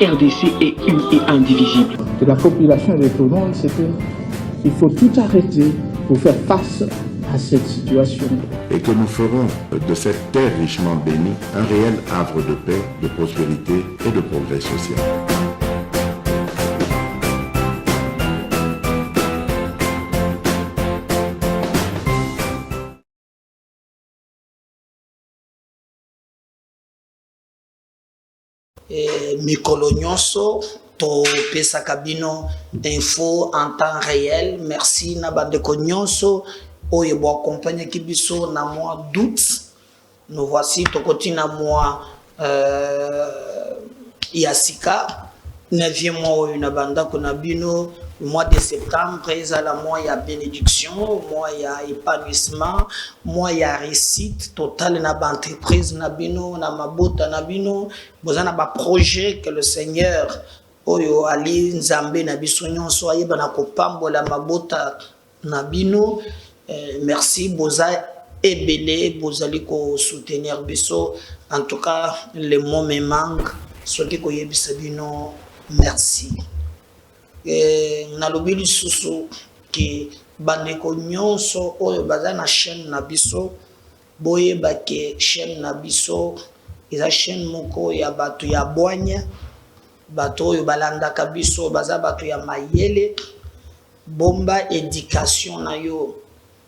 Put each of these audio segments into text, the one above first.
RDC est une et indivisible. De la population et de tout le monde, c'est qu'il faut tout arrêter pour faire face à cette situation. Et que nous ferons de cette terre richement bénie un réel havre de paix, de prospérité et de progrès social. Mikolo nyonso to pesa kabino info en temps réel. Merci na bandeko nyonso oyo bo accompagner kibiso na mois d'août. Nous voici to continue mois Yasika 9e mois une banda kona bino. Le mois de septembre, il y a le mois de bénédiction, le mois de épanouissement, le mois de réussite totale dans l'entreprise, dans la mabota, dans un projet que le Seigneur Ali Nzambe na biso nyonso ayeba kopambo la mabota na bino. Merci boza ebele bozali ko soutenir biso. En tout cas, le mot me manque. Soki ko yebisa bino merci. Nalobi lisusu ki bandeko nyonso oyo baza na chaîne na biso boyeba ke chaîne na biso eza chaîne moko ya bato ya bwanya bato oyo balandaka biso baza bato ya mayele bomba éducation na yo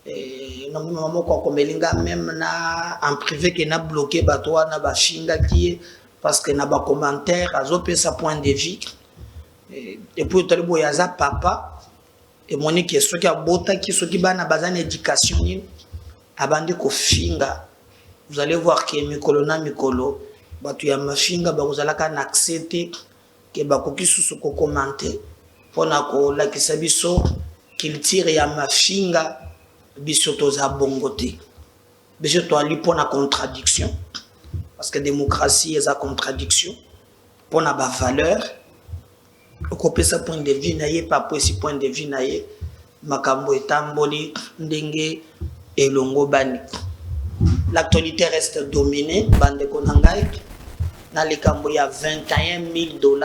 na mama moko akomelinga même na en privé ke na bloqué bato wana bashinga ki parce que na ba commentaire azopesa point de vue. Et puis tu as papa et Monique qui soki abota qui soki bana bazan éducation abandi ko finga. Vous allez voir que mikolo na mikolo batu ya mafinga ba kozalaka na accepter que ba koki susu ko commenter pona ko la kisabiso qu'il tire ya mafinga biso toza bongote biso to ali pona contradiction parce que démocratie est à contradiction pona ba valeur. Okopesa point de vue naie pas possible point de vue naie makambo etamboli ndenge elongo bani. L'actualité reste dominée bande konangai na likambo ya $21 000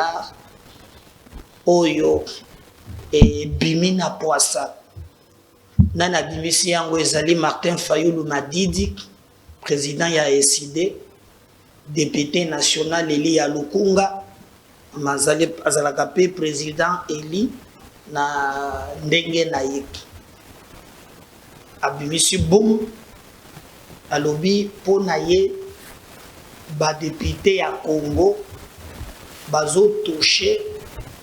oyo et bimina poisa nana bimisi yango ezali Martin Fayulu Madidi président ya SID député national Eli ya Lukunga Mazali azalaka pe président Eli na ndenge na yeki abimisi boum alobi pona ye ba député ya Congo bazo toucher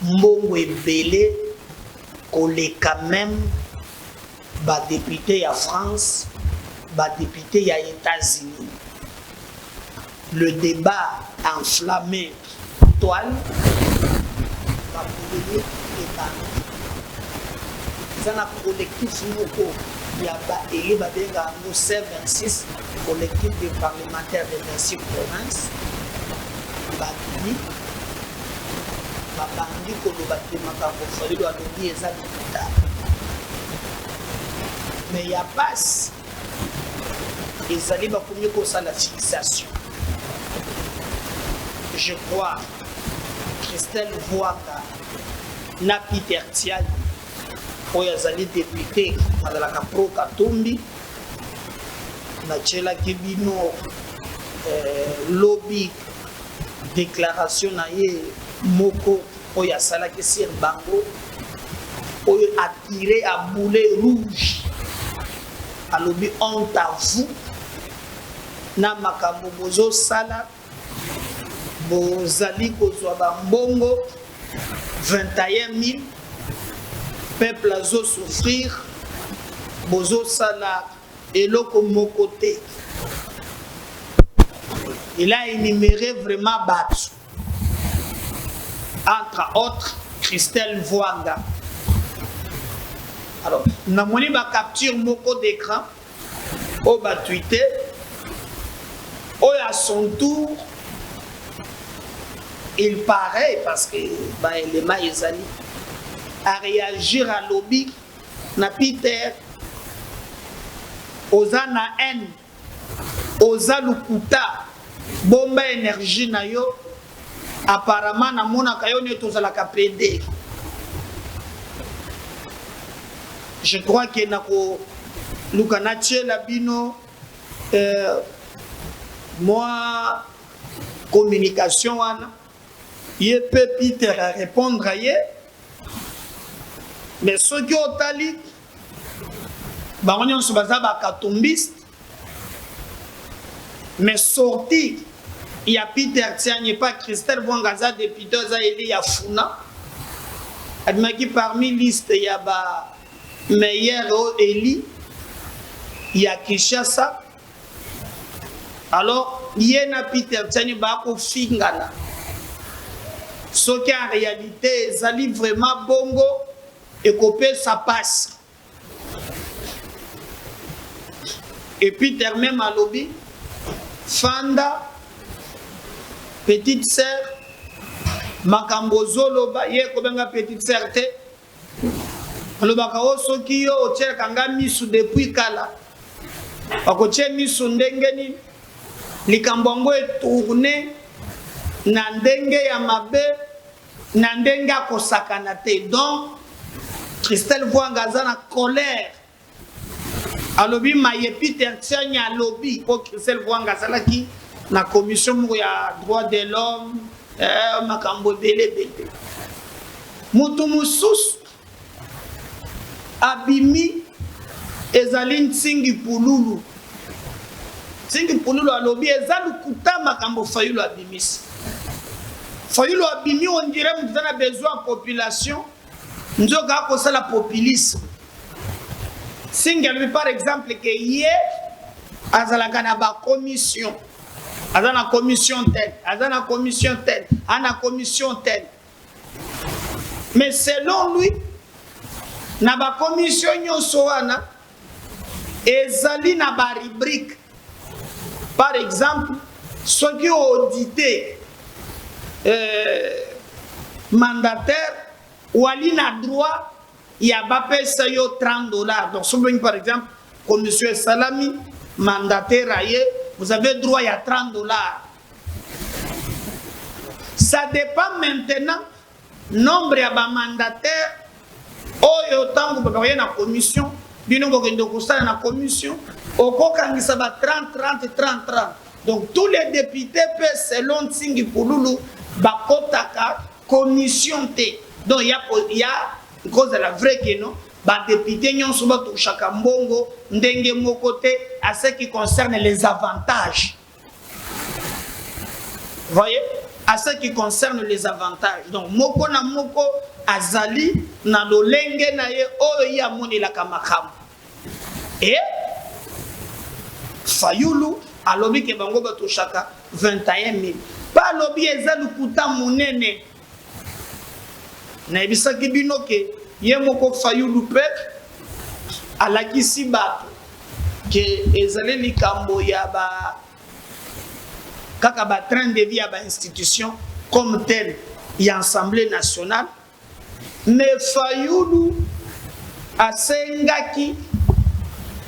mbongo ebele koleka même ba député ya France ba député ya États-Unis. Le débat enflammé toile va polémique et dans un collectif moko il y a et ba benga no C26 collectif de parlementaires de 26 provinces ba ni ba bandi ko lo ba temaka ko fali lo alobi eza bita mais il y a passe ezali ba komi ko sala fixation. Je crois Christelle Voaka na Peter Tiali oyo azali député azalaka pro Katumbi na chela kibino lobby déclaration na ye moko oyo asalaki sur bango oyo attiré à boulet rouge alobi honte à vous na makambo bozo sala bozali kozwa bambongo 21 000 peuple azo souffrir bozo sala eloko moko te. Il a énuméré vraiment battu entre autres Christelle Voanga. Alors namoni ba capture moko d'écran au ba tweeté au à son tour il paraît parce que les maïsani à réagir à lobby na Peter Ozana N Ozalukuta bomba énergie na yo apparemment na mona kayone tozalaka PD. Je crois que nako lukanache la bino moi communication wana ye peut Peter à répondre à ye mais ceux qui ont tali bango nyonso baza bakatumbiste mais sorti il y a Peter tianye pas Christelle Bwangaza député za eli ya funa admaki parmi liste ya ba meilleur eli ya Kinshasa. Alors yena Peter tianye ba ko fingana ce qui en réalité zali vraiment bongo et copé ça passe. Et puis même à lobby Fanda petite sœur makambo zoloba ye kobenga petite sœur te lobaka o soki yo otie kanga misu depuis kala akotie misu ndenge nini likambo ngo etourne na ndenge ya mabe na ndenge akosakana te. Donc Christelle Bwangaza na colère alobi maye Peter tianya alobi ko Christelle Bwangaza qui na commission ya droit de l'homme makambo bele mutu mususu abimi ezali Nsingi Pululu alobi ezali kuta makambo Fayulu abimisi Fayulu abimi on dirait nous avons besoin de population nzoka ko sala populisme single par exemple que hier azalaka na ba commission azana commission telle azana commission telle ana commission telle mais selon lui na ba commission nyonso wana ezali na ba rubrique. Par exemple ceux qui ont audité mandataire ou ali na droit il y a pas payé $30. Donc si par exemple comme monsieur Salami mandataire ailleurs vous avez droit à $30. Ça dépend maintenant nombre de mandataires ou autant que vous avez une commission bino ko ça na commission au kokangisa ba 30. Donc tous les députés peuvent selon Nsingi Pululu ba kotaka commission T. Donc il y a cause de la vraie que non ba député nyonso ba to chaka mbongo ndenge moko te à ce qui concerne les avantages. Voyez, à ce qui concerne les avantages. Donc moko na moko azali na lolenge na ye oyo ya moni la kamakam. Et Fayulu alobi ke bango ba to chaka 21 000. Pas lobi ezali kuta munene. Na ebisa ki bino ke ye moko Fayulu pe alakisi bato ke ezali likambo ya ba kaka ba train de vie ya ba institution comme tel ya Assemblée nationale. Mais Fayulu asengaki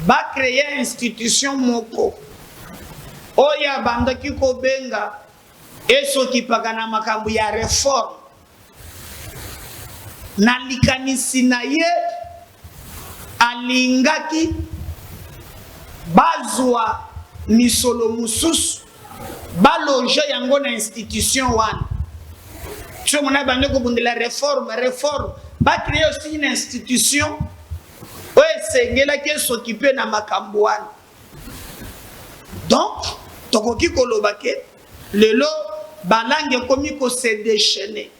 ba créer institution moko oya bandaki ko benga eso kipagana makambo ya réforme na likanisi na ye alingaki bazwa misolo mususu baloge yango na institution wana tu mona bande ko bundela réforme ba créer aussi une institution oye sengela ki s'occuper na makambo wana. Donc tokoki koloba ke lelo balange komi ko se déchaîner.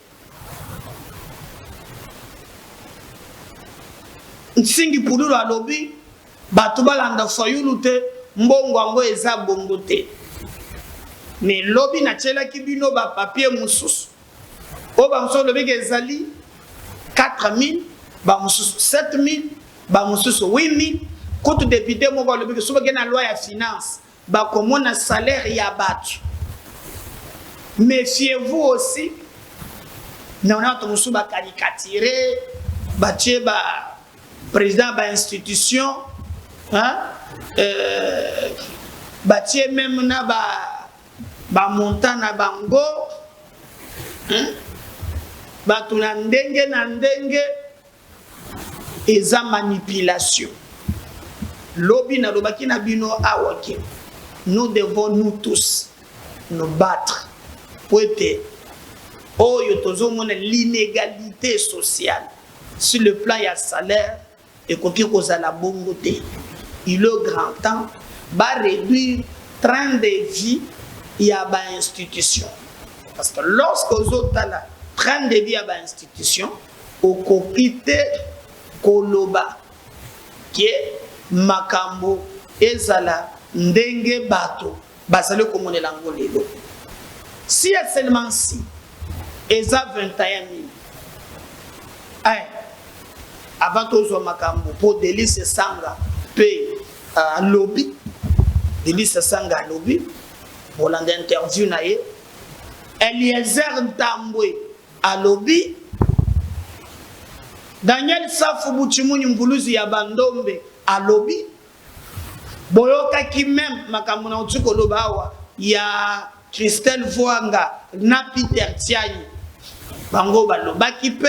Nsingi Pululu alobi bato balanda Fayulu te mbongo ango eza bongo te. Mais lobi na tchela ki bino ba papier mususu o ba mususu lobi ke ezali 4 000 ba mususu 7 000 ba mususu 8 000 kote député moko lobi ke soba ke na loi ya finance ba komona salaire ya bato. Méfiez-vous aussi na on a to mususu ba caricaturer ba tche ba président ba institution hein bâtir même na ba montant na bango bato na ndenge eza manipulation. Lobi na lobaki na bino awake. Nous devons nous tous nous battre pour être l'inégalité sociale sur le plan ya salaire et koki kozala bongo te. Il est grand temps ba réduire train de vie ya ba institution. Parce que lorsque vous avez train de vie à l'institution, au copité koloba, qui est makambo, ezala, ndenge bato, basale comme on est l'angolelo. Si y a seulement si, eza 21 000, avant tout ce makambo, pour Délice Sanga, paye lobby, Délice Sanga lobby, pour l'interview naïe, Eliezer Ntambwe à lobby, Daniel Safou Bouchimouni Mbuluzi ya Bandombe à lobby, Boyoka qui même makamona utuko lobawa ya Christelle Voanga na Peter Tiayi bango baloba kipe.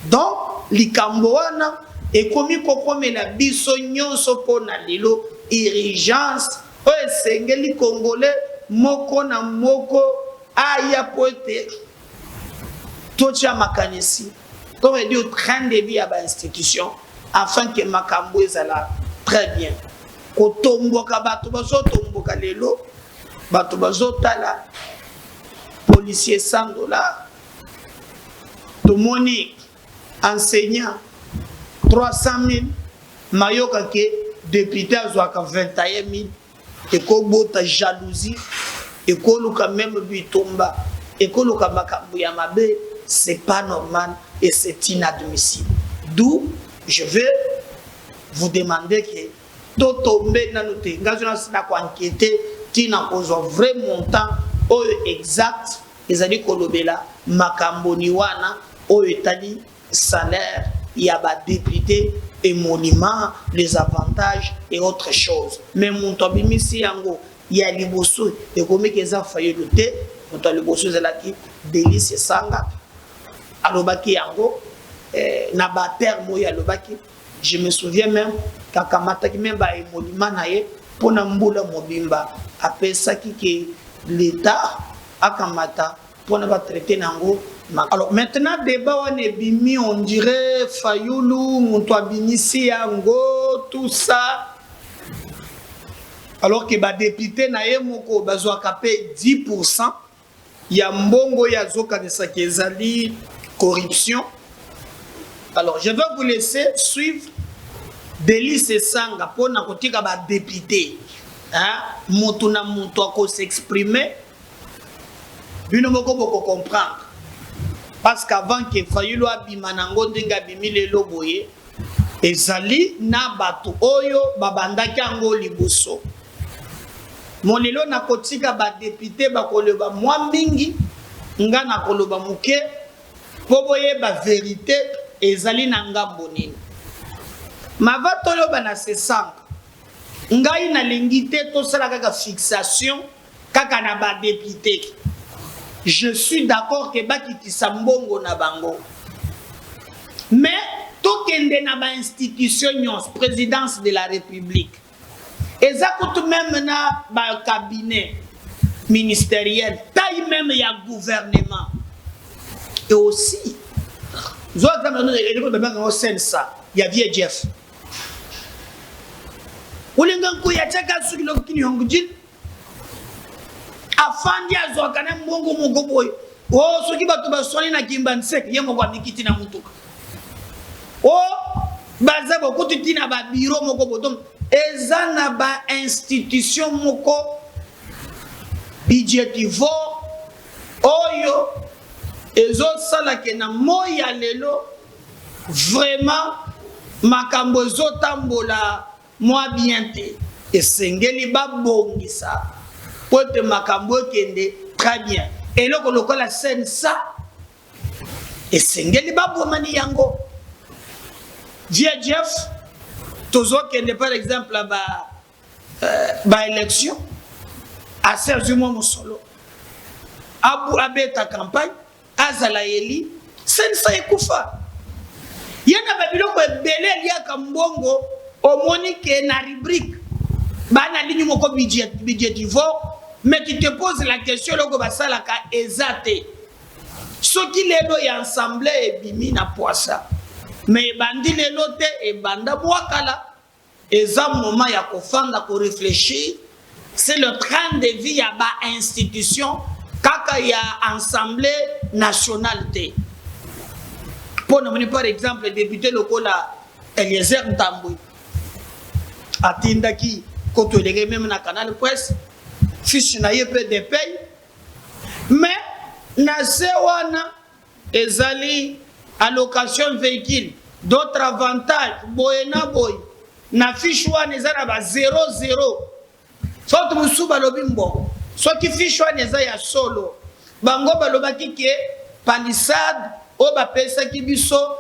Donc likamboana ekomi kokomela biso nyonso pona lelo urgence o esengeli congolais moko na moko aya poete tocha makanisi comme dit au train de vie à l'institution afin que makambo ezala très bien. Kotomboka bato bazotomboka lelo bato bazotala policier $100 tomoni enseignant 300 000 mayoka ke député azwaka 21 000 ekobota jalousie ekoluka même bitomba ekoluka makambo ya mabe. C'est pas normal et c'est inadmissible. D'où je vais vous demander que tout tombe dans notre engagement pour enquêter tina ozo vrai montant exact ezali kolobela makambo niwana etali salaire ya ba député et monument les avantages et autres choses. Mais montant bimisi yango ya liboso et comme keza faye lutter montant liboso ezalaki Délice Sanga alobaki yango na ba terme ya lobaki. Je me souviens même kakamata ki même ba monument naye pona mbula mobimba apesaki ke l'état akamata pona ba traiter nango. Alors maintenant débat on est bimi on dirait Fayulu monto abinisi yango tout ça alors que ba député naye moko bazwa kapé 10% ya mbongo ya zoka de sakezali corruption. Alors je vais vous laisser suivre Délice Sanga pour na kotika ba député moto na moto ko s'exprimer bino moko boko comprendre parce qu'avant que Fayulu abimanango ndinga bimile loboye ezali na bato oyo babandaki yango liboso molelo na kotika ba député bakoloba mwa mingi nga na koloba muke po boye ba vérité ezali na ngambo nini mavato yo bana se sank ngai na lingité to sala kaka fixation kaka na ba député. Je suis d'accord que bakitisa mbongo na bango mais to kende na ba institution nyons présidence de la république ezako même na ba cabinet ministériel taille même ya gouvernement et aussi zo examiner le ça ya vie Jeff ulinga kuya chaka sukilo kini hongujin afandi azokana mbongo mugoboy o soki bato basoni na kimbansek yemo kwa mikiti na mutuka o baza bokuti tina ba bureau moko bodom ezana ba institution moko budgetivo oyo ezo sala ke na moya lelo vraiment makambo zotambola moi bien te esengeli babongisa pote makambo kende très bien et loko lokola scène ça esengeli babomani yango via Jeff tozo kende par exemple ba élection à Serge Mosolo abeta campagne azala eli sensa ekufa yana babiloko ebele liaka mbongo omoni ke na rubrique bana ligne moko budgetivore mais tu te poses la question loko basalaka ezate soki lelo ya ensemble ebimi na poisa mais ebandi lelo te ebanda mwakala eza moment ya kofanda ko réfléchir c'est le train de vie ya ba institution kaka ya assemblée nationale te pour nommer par exemple député lokola Eliezer Ntambwe atindaki koto elege même na canal presse fiche na ye pe de paye mais na se wana ezali allocation véhicule d'autres avantages boyena boy na fiche wana ezana ba 00 soki musu balobi mbongo soki fiche wana eza ya solo bango balobaki ke palissade o bapesaki biso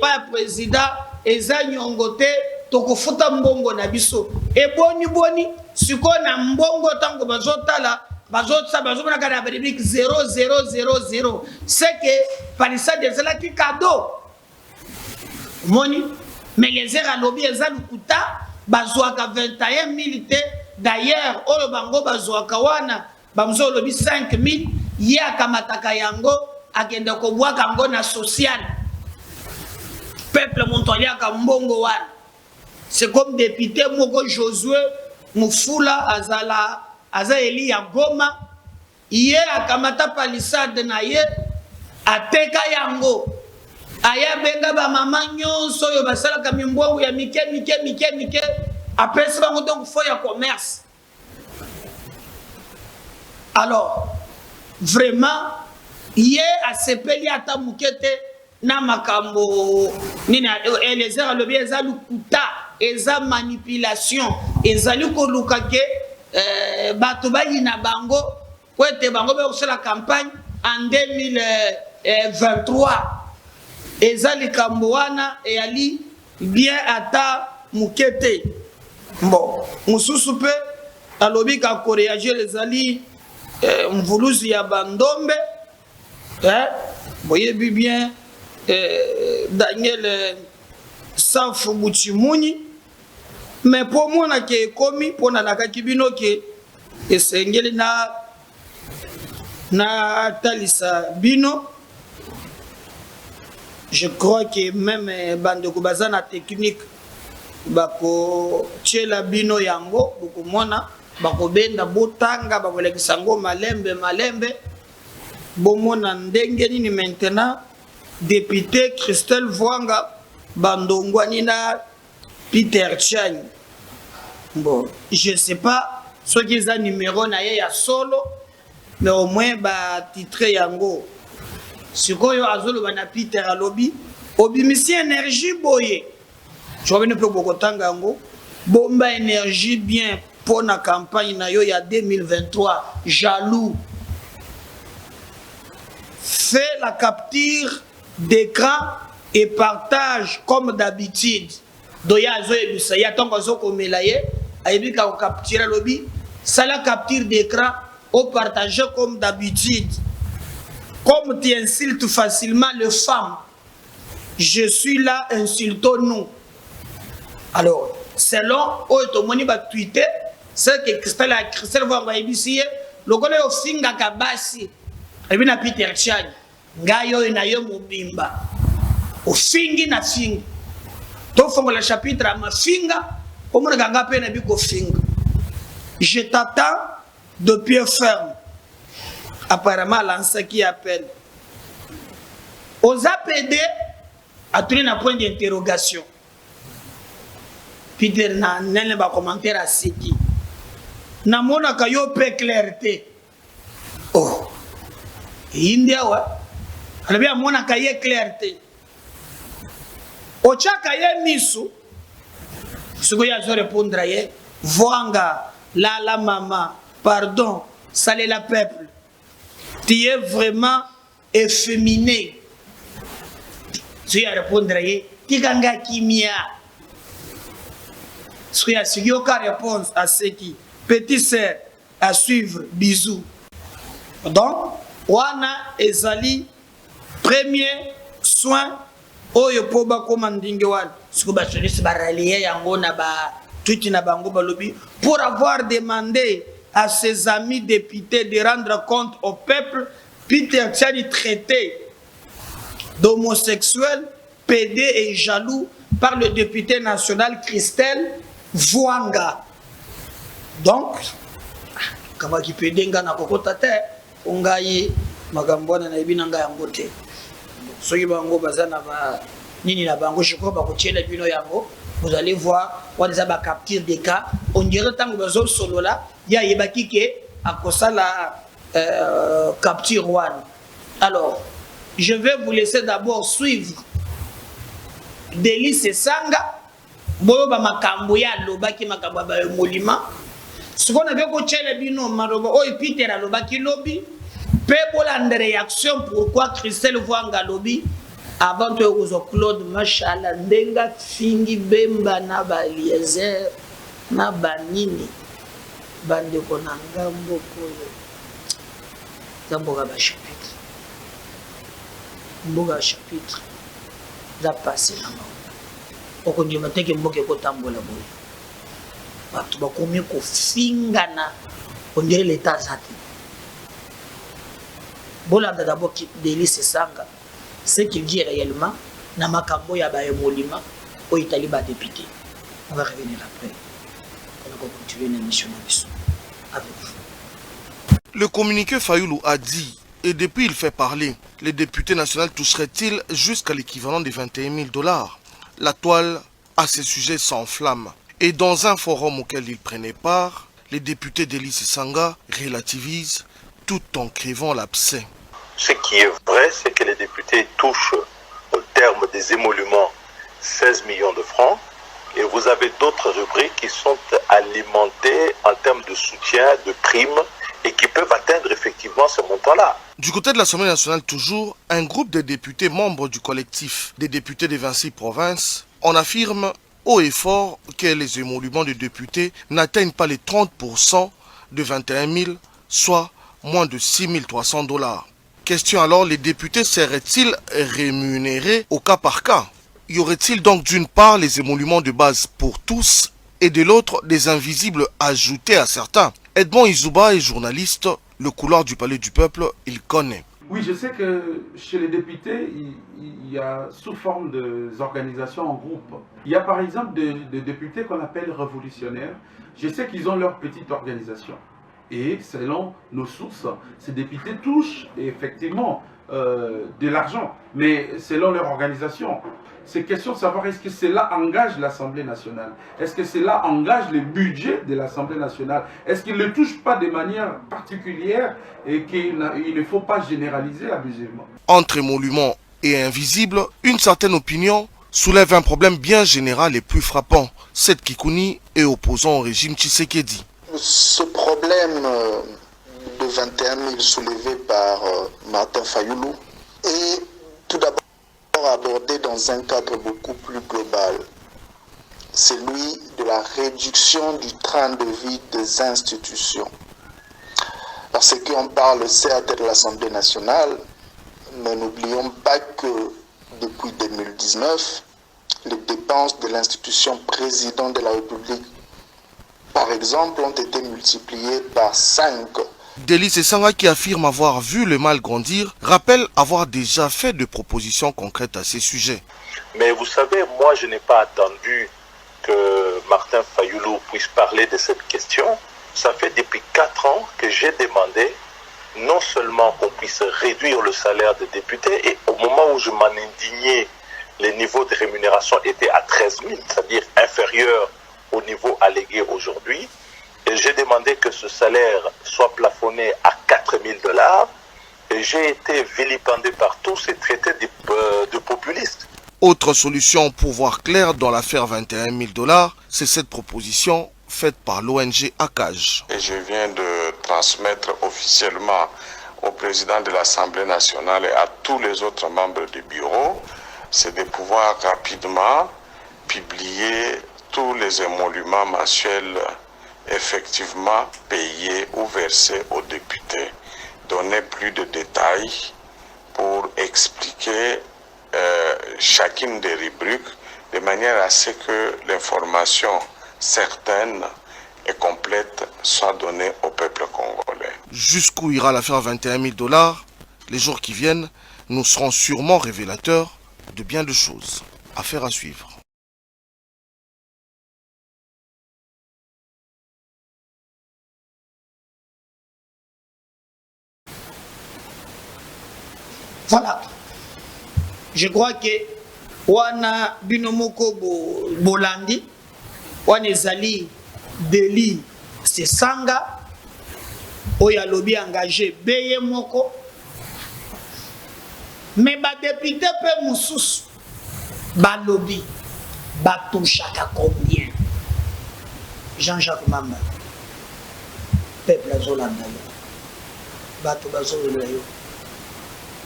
pa président eza nyongo te tokofuta mbongo na biso eboni siko na mbongo tango bazotala bazomona kana ba rubrique 0000 c'est que palissade ezalaki cadeau moni mais les airs à lobby eza lukuta bazwaka 21 000 te d'ailleurs oyo bango bazwaka wana bamzo lobby 5 000 ye akamataka yango akende kobwaka yango na social peuple montoliaka mbongo wana c'est comme député moko Josué Mufula aza eli ya Goma ye akamata palissade na ye ateka yango aya benga ba mama nyonso oyo basalaka mimbongo ya mike apesi bango donc fo ya commerce. Alors vraiment ye asepeli ata mukete na makambo nini Eliezer alobi eza lukuta eza manipulation ezali koluka ke bato bayina bango po ete bango bakosala campagne en 2023 eza likambo wana eyali bien ata mukete bon mususu pe alobi ka koreagir ezali mvuluzi ya bandombe boyebi bien Daniel Safu Buchimuni mais pour moi na ke komi pona na kakibino ke esengeli na talisa bino. Je crois que même bande ko bazana technique bako chela bino yango boko mona bako benda botanga bako lekisango malembe bomona ndenge nini maintenant député Christelle Vwanga bandongwani na Peter Chang. Bon, je sais pas ce qu'ils ont numéro na ya solo mais au moins ba titre yango sikoyo azolo bana Peter alobi obimisi énergie boye je vais ne peux pas kotanga yango bomba énergie bien pour la campagne na yo ya 2023 jaloux fais la capture d'écran et partage comme d'habitude doya zo ebisa ya tongo zo komela ye ayebika ko capturer lobby ça la capture d'écran ou partager comme d'habitude. Comme tu insultes facilement les femmes, je suis là, insultons-nous. Alors, selon Otomoni va tweeter, c'est que Christelle va ébisser, le gars au finga kabasi, et bien à Peter Chan, Gayo et Nayo Mobimba, au fingi na fingi. Donc, il faut le chapitre à ma finga, au moins ganga pe na biko finga. Je t'attends de pied ferme. Apparemment, l'ancien qui appelle. Aux APD, a tourné un point d'interrogation. Peter n'a pas commentaire à ce qui. N'a mona kayo pe clarté. Oh. India wa. Alors bien mona kaye clarté. Ocha kaye misu. Ce que ya zo répondre aye. Vwanga la maman. Pardon. Salé la peuple. Tu es vraiment efféminé. Tu vas répondre à Tiganga Kimia. Tu as réponse à ce qui. Petite sœur, à suivre, bisous. Donc, wana ezali premier soin oyo po bakoma ndinge wana siko basolisi baralie yango na ba tuti na bango balobi pour avoir demandé à ses amis députés de rendre compte au peuple. Peter Tchani traité d'homosexuel, pédé et jaloux par le député national Christelle Vouanga. Donc, kama ki pédé nga na kokota te ongayi magambwana na ibina nga yango te. Soki bango bazana ba nini na bango je crois ba kotiela bino yango. Vous allez voir, on a capture des cas. On dirait tant que vous avez solo là, il y a yebaki ke akosa la capture one. Alors, je vais vous laisser d'abord suivre Délice Sanga. Boyo ba makambo ya lobaki makambo ba molima. Ce qu'on avait coaché les bino marobo o Peter lobaki lobi. Pe bolande réaction pourquoi Christelle Vouanga lobi. Avant que vous Claude Machala ndenga fingi bemba na baliezer na banini bande konanga mboko zamboga ba chapitre mboga chapitre za passé na ma okonje mateke mboke ko tambola boy batu bakomi ko fingana on dirait l'état zati bolanda d'abord qui Délice Sanga. Ce qu'il dit réellement, na makambo ya ba emolima o Italie ba député. On va revenir après. On va continuer l'émission avec vous. Le communiqué Fayoulou a dit, et depuis il fait parler, les députés nationaux toucheraient-ils jusqu'à l'équivalent de 21 000 $. La toile à ce sujet s'enflamme. Et dans un forum auquel il prenait part, les députés Délice Sanga relativisent tout en crevant l'abcès. Ce qui est vrai, c'est que les députés touchent au terme des émoluments 16 millions de francs et vous avez d'autres rubriques qui sont alimentées en termes de soutien, de primes et qui peuvent atteindre effectivement ce montant-là. Du côté de l'Assemblée nationale toujours, un groupe de députés membres du collectif des députés des 26 provinces en affirme haut et fort que les émoluments des députés n'atteignent pas les 30% de 21 000, soit moins de 6 300 $. Question alors, les députés seraient-ils rémunérés au cas par cas? Y aurait-il donc d'une part les émoluments de base pour tous et de l'autre des invisibles ajoutés à certains? Edmond Izouba est journaliste, le couloir du Palais du Peuple, il connaît. Oui, je sais que chez les députés, il y a sous forme d'organisations en groupe. Il y a par exemple des députés qu'on appelle révolutionnaires. Je sais qu'ils ont leur petite organisation. Et selon nos sources, ces députés touchent effectivement de l'argent, mais selon leur organisation. C'est question de savoir est-ce que cela engage l'Assemblée nationale? Est-ce que cela engage le budget de l'Assemblée nationale? Est-ce qu'il ne le touche pas de manière particulière et qu'il ne faut pas généraliser abusivement? Entre émoluments et invisibles, une certaine opinion soulève un problème bien général et plus frappant. Seth Kikouni est opposant au régime Tshisekedi. Ce problème de 21 000 soulevé par Martin Fayoulou est tout d'abord abordé dans un cadre beaucoup plus global, celui de la réduction du train de vie des institutions. Parce qu'on parle certes de l'Assemblée nationale, mais n'oublions pas que depuis 2019, les dépenses de l'institution président de la République, par exemple, ont été multipliées par 5. Délice Sanga, qui affirme avoir vu le mal grandir, rappelle avoir déjà fait de propositions concrètes à ces sujets. Mais vous savez, moi je n'ai pas attendu que Martin Fayoulou puisse parler de cette question. Ça fait depuis 4 ans que j'ai demandé non seulement qu'on puisse réduire le salaire des députés, et au moment où je m'en indignais, les niveaux de rémunération étaient à 13 000, c'est-à-dire inférieurs au niveau allégué aujourd'hui. Et j'ai demandé que ce salaire soit plafonné à 4 000 $. Et j'ai été vilipendé par tous et traité de populiste. Autre solution pour voir clair dans l'affaire 21 000 $, c'est cette proposition faite par l'ONG ACAJ. Et je viens de transmettre officiellement au président de l'Assemblée nationale et à tous les autres membres du bureau, c'est de pouvoir rapidement publier tous les émoluments mensuels effectivement payés ou versés aux députés donner plus de détails pour expliquer chacune des rubriques de manière à ce que l'information certaine et complète soit donnée au peuple congolais. Jusqu'où ira l'affaire à 21 000 $, les jours qui viennent nous seront sûrement révélateurs de bien de choses. Affaire à suivre. Voilà. Je crois que wana binomoko bolandi wana ezali deli sesanga oya lobi engagé beye moko mais ba député pe mususu ba lobby ba touchaka combien Jean-Jacques Mamba peuple azolanda yo bato bazolanda yo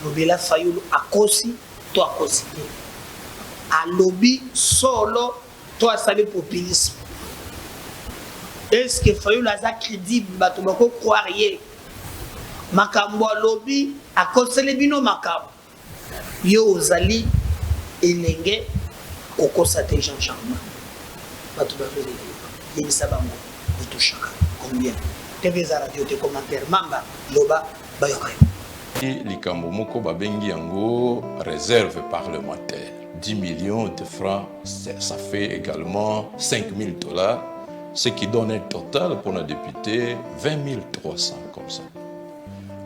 Lobela Fayulu akosi to akosi a lobby solo to asali populisme. Est-ce que Fayulu aza crédible bato bako croire ye makambo a lobby akosele bino makambo yo ozali elenge kokosa te Jean Charmant bato bazoli yebisa bango etoshaka combien TV za radio te commentaire Mamba loba bayoka likambo moko babengi yango réserve parlementaire 10 millions de francs, ça fait également 5 000 $, ce qui donne un total pour un député 20 300 comme ça.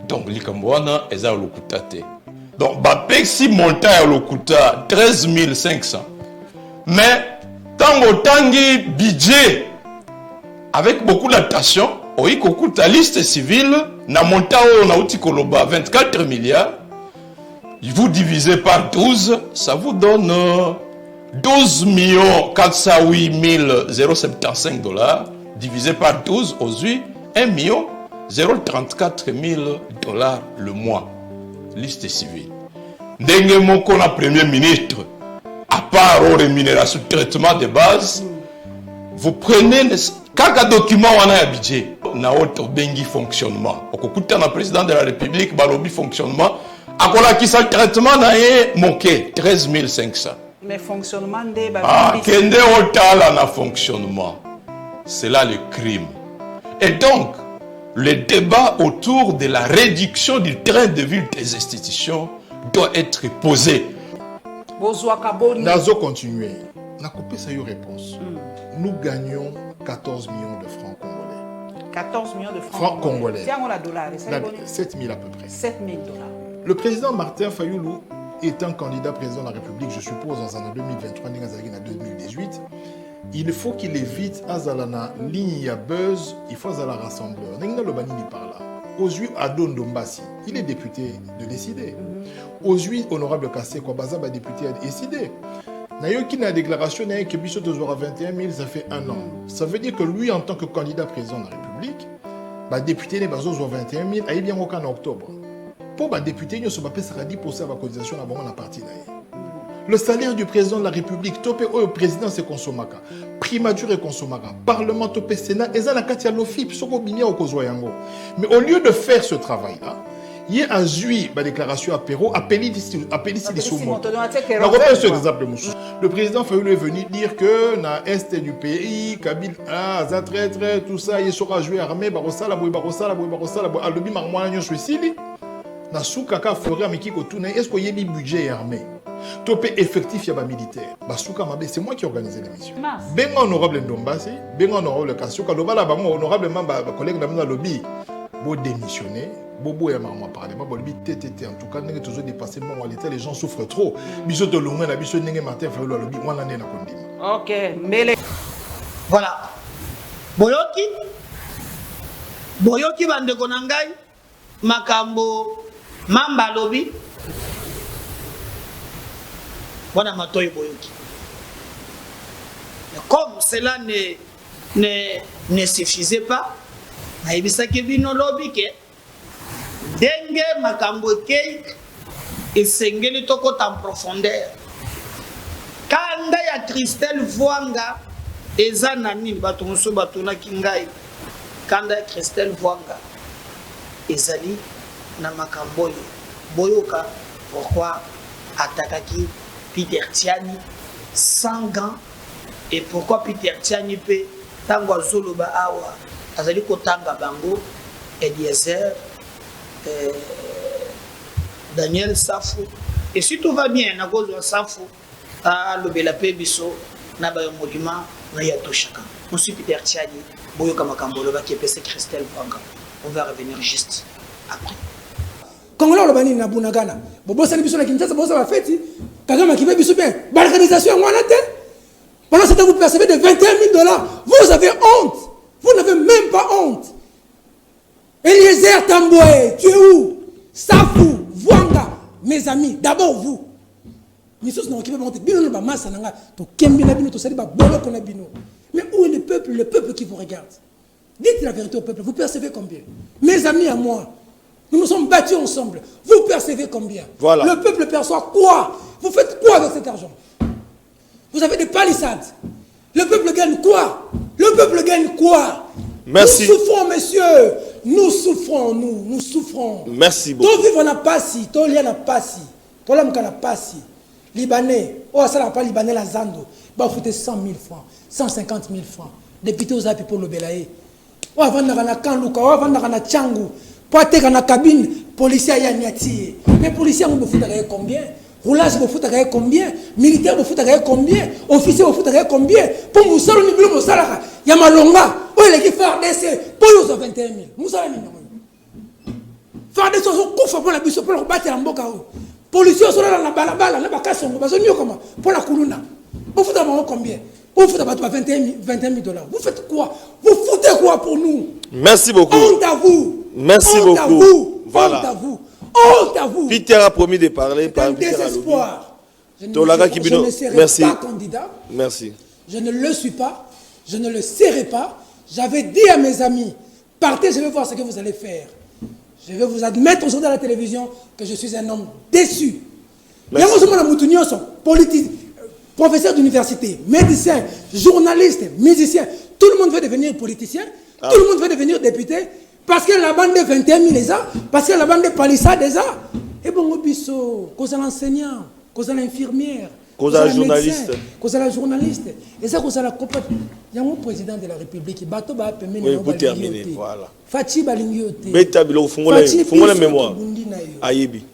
Donc likambo wana eza lokuta te. Donc bapexi montant ya lokuta 13 500. Mais tango tangi budget avec beaucoup d'attention, oui, kokuta liste civile, na montant on a outi koloba 24 milliards, vous divisez par 12, ça vous donne 12 408 075 $, divisé par 12, aujourd'hui 1 034 000 $ le mois. Liste civile. Ndenge moko na premier ministre, à part aux rémunérations, traitement de base, vous prenez kaka document wana ya budget na auto bengi fonctionnement okokuta na président de la république balobi fonctionnement akola kisa traitement na ye moke 13 500 mais fonctionnement de kende otala na fonctionnement c'est là le crime. Et donc le débat autour de la réduction du train de vie des institutions doit être posé. Nazo continuer na couper sa réponse. Nous gagnons 14 millions de francs congolais. 14 millions de francs congolais. Tiens, on a dollars. 7 000 à peu près. 7 000 $. Le président Martin Fayulu étant candidat président de la République, je suppose, en 2023, en 2018, il faut qu'il évite Azalana ligne à buzz, il faut Azala rassembleur. N'engna le banini par là. Aujourd'hui, Adon Dombassi, il est député de décider. Aujourd'hui, honorable Kassé Kwabaza, député a décidé. Nayoki na déclaration na que biso à 21 000, ça fait un an. Ça veut dire que lui, en tant que candidat président de la République, député ne bazo 21 000, aïe bien en octobre. Pour député, nous sommes pas 10% de la cotisation à la partie. Le salaire du président de la République, topé au président c'est consommaka, primature et consommaka, parlement topé Sénat, et ça la katia l'ofip, soko bimia au kozoyango. Mais au lieu de faire ce travail-là, il y a un juif, ma déclaration à Perrault, appelé ici les soumons. Le président Fayulu est venu dire que dans l'est du pays, Kabila, très, tout ça, il sera joué armé, Barosala, Alobi, Marmoignon, Suicide. Na soukaka forêt ameki ko tourner est-ce qu'il y a des budget armé topé effectif ya ba militaire basuka mabe c'est moi qui organisé l'émission benga honorable Ndombasi benga honorable Kassoka lobala bango honorablement ba collègue na lobby bo démissionner bobo ya mama parlement bo lobby TTT en tout cas n'engé toujours dépasser mon l'état les gens souffrent trop biso de loin na biso n'engé Martin Fayulu lobby wana né na kondima. OK mais voilà boyoki bande konangai makambo Mamba lobby voilà matoy boyoki. Comme cela ne suffisait pas, naibisa ke bino lobby ke denge makambo kei esengeli tokota en profondeur. Kanda ya Christelle Vwanga eza na nini bato moso bato na kingai kanda ya Christelle Vwanga ezali na makambo boyoka pourquoi attaquaki Peter Tiani sans gants et pourquoi Peter Tiani peut tango azoloba awa azali kotanga bango Eliezer Daniel Safou et si tout va bien na cause de Safou a lobela pe biso na ba monument na yato chacun monsieur Peter Tiani boyoka makambo loba ki pese Christelle Banga on va revenir juste après Congolais le bani na bunagana bobo sali biso na Kinshasa bobo sa fête Kagame qui veut biso bien l'organisation on a tête pendant ce temps vous percevez de 21 000 $, vous avez honte, vous n'avez même pas honte. Eliezer Tamboé, tu es où? Safou, Vwanga, mes amis, d'abord vous. Mais où est le peuple qui vous regarde? Dites la vérité au peuple, vous percevez combien? Mes amis à moi, nous nous sommes battus ensemble, vous percevez combien? Voilà. Le peuple perçoit quoi? Vous faites quoi avec cet argent? Vous avez des palissades. Le peuple gagne quoi? Le peuple gagne quoi? Merci. Nous souffrons, messieurs. Nous souffrons, nous souffrons. Merci beaucoup. Tout vivre n'a pas si, tout lien n'a pas si, tout l'homme n'a pas si. Libanais, oh ça n'a pas Libanais la Zando, bah foutez 100 000 francs, 150 000 francs. Député aux appuis pour le Belaye. Oh avant d'arana Kanluka, oh avant d'arana Tchangu, pour être dans la cabine, policier à Yaniati. Mais policier on me fout combien? Roulage vous fout combien? Militaire vous fout combien? Officier vous fout combien? Pour vous salon ni bleu Moussala, Yamalonga, où est l'équipe FARDC? Pour nous 21 000. Moussala ni FARDC sont couffés pour la bise pour battre en boca. Policiers sont là dans la balabala, là bas cassons, bas on comment? Pour la Kuluna. Vous foutez combien? Vous foutez 21 000 $. Vous faites quoi? Vous foutez quoi pour nous? Merci beaucoup. Honte à vous. Merci beaucoup. Honte à vous. Voilà. Honte à vous. Honte à vous. Peter a promis de parler. C'est un désespoir. Je ne serai pas candidat. Merci. Je ne le suis pas. Je ne le serai pas. J'avais dit à mes amis, partez, je vais voir ce que vous allez faire. Je vais vous admettre aujourd'hui à la télévision que je suis un homme déçu. Il y a politique, professeur d'université, médecin, journaliste, musicien. Tout le monde veut devenir politicien. Tout le monde veut devenir député. Parce que la bande de 21 000 les a, parce que la bande de palissades les a. Et bon, biso, cause à l'enseignant, cause à l'infirmière, cause à la journaliste, cause à la journaliste. Et ça, cause à la compagnie. Il y a un président de la République, Bato va permettre de vous terminer. Voilà. Fatih Balingiote. Betabilo, fongole mémoire. Ayebi.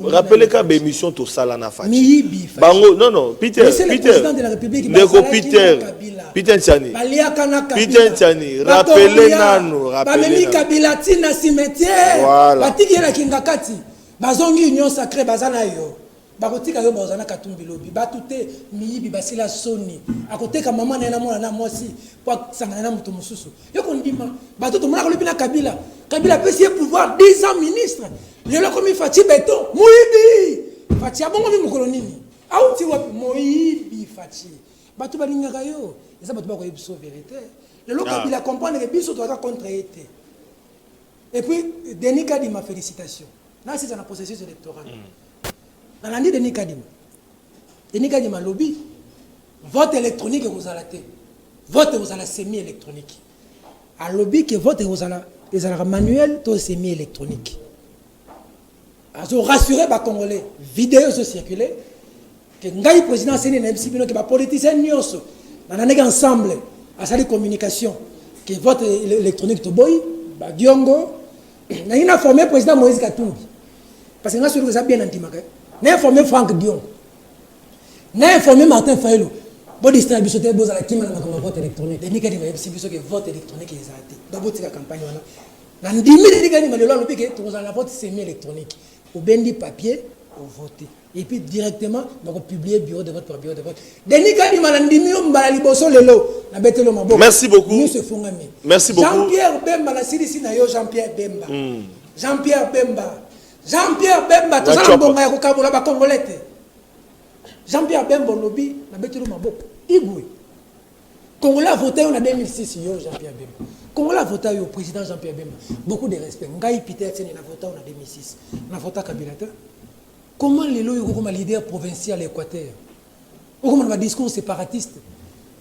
Rappelez qu'à l'émission tout ça là na Fatih. Bango, non, Peter, président de la République. Peter Tiani. Peter Tiani. Rappelez nano. Rappelez Kabila tina cimetière. Voilà. Batiki na Kingakati. Bazongi union sacrée bazana yo. Bakotika yo bazana katumbi lobi. Batute miyibi basila soni. Akoteka maman na mona na mwasi. Kwa sangana na mutu mususu. Yo kondima. Batuto mona ko lobi na Kabila. Kabila peut sier pouvoir 10 ans ministre. Le lo komi Fatih Beton. Moyibi. Fatih abongo mi mukolonini. Auti wapi Moyibi Fatih. Batu balingaka yo. Et ça, tu vas la vérité. Le local, il a compris que Bissot doit contre été. Et puis, Denis Kadima, félicitations. Là, c'est dans le processus électoral. Dans l'année Denis Kadima, lobby, vote électronique et vous allez vote vous allez semi-électronique. À lobby, que vote vous allez manuel, tout semi-électronique. Alors, rassurer les Congolais, vidéo se circuler, que Ngaï président Séné n'a pas que les politiciens nyoso. On a ensemble à sa communication que vote électronique to boy, Diongo, on a informé le président Moïse Katumbi. Parce que nous avons ça bien antimaka. On a informé Franck Diongo. On a informé Martin Fayulu. Bon distribution de boza la kima na vote électronique. Denis Kadima distribution que vote électronique les a été. Dans votre campagne on a. Dans 10 000 Denis Kadima le loi le pique vous allez vote semi électronique. Au bendi papier, au voter. Et puis directement, on publier bureau de vote par bureau de vote. Merci beaucoup. Merci beaucoup. Jean-Pierre Bemba, la Sidisi na yo Jean-Pierre Bemba. Jean-Pierre Bemba. Jean-Pierre Bemba, tout ça bon ya ko ba Congolais. Jean-Pierre Bemba lobby na betelo maboko. Igwe. Congolais a voté en 2006 yo Jean-Pierre Bemba. Congolais a voté au président Jean-Pierre Bemba. Beaucoup de respect. Ngai Peter Tsene na voté en 2006. Na voté Kabila. Comment les lois comme leader provincial Équateur? Ou comme un discours séparatiste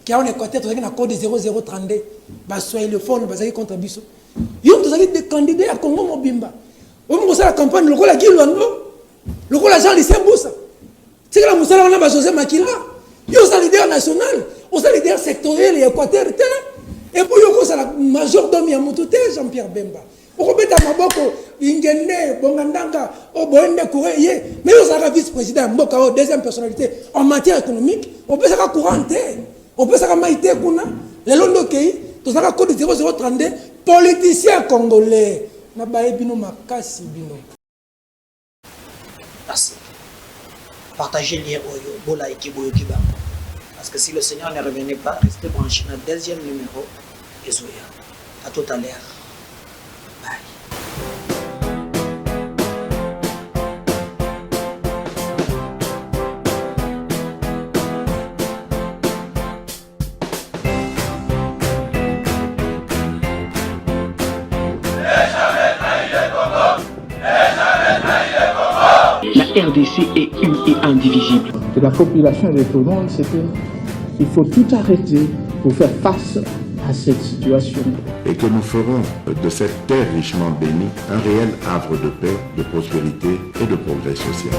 qui a en Équateur tu as un code 0032 bah soyez le fond bah contre Bisso. Yo tu as des candidats à Congo Mobimba. On me la campagne, le rôle à Guilwando, le rôle à Jean-Lucien Boussa. C'est que la Moussa, on a José Makila. Il y a un leader national, on a un leader sectoriel et équateur. Et pour yo ça la majordome ya mututé Jean-Pierre Bemba. Pour mettre à Maboko, Ingene, Bongandanga, Oboende Koureye, mais on a vice-président Mboka, deuxième personnalité en matière économique, on peut faire courante, on peut faire maïté kuna, les londo kei, tout ça code 0032, politicien congolais. Na bae bino makasi bino. Merci. Partagez les Oyo, Bola et Kiboyo Kiba. Parce que si le Seigneur ne revenait pas, restez branché dans le deuxième numéro et Zoya. À tout à l'heure. Bye. La RDC est une et indivisible. De la population et de tout le monde, c'est qu'il faut tout arrêter pour faire face à cette situation. Et que nous ferons de cette terre richement bénie un réel havre de paix, de prospérité et de progrès social.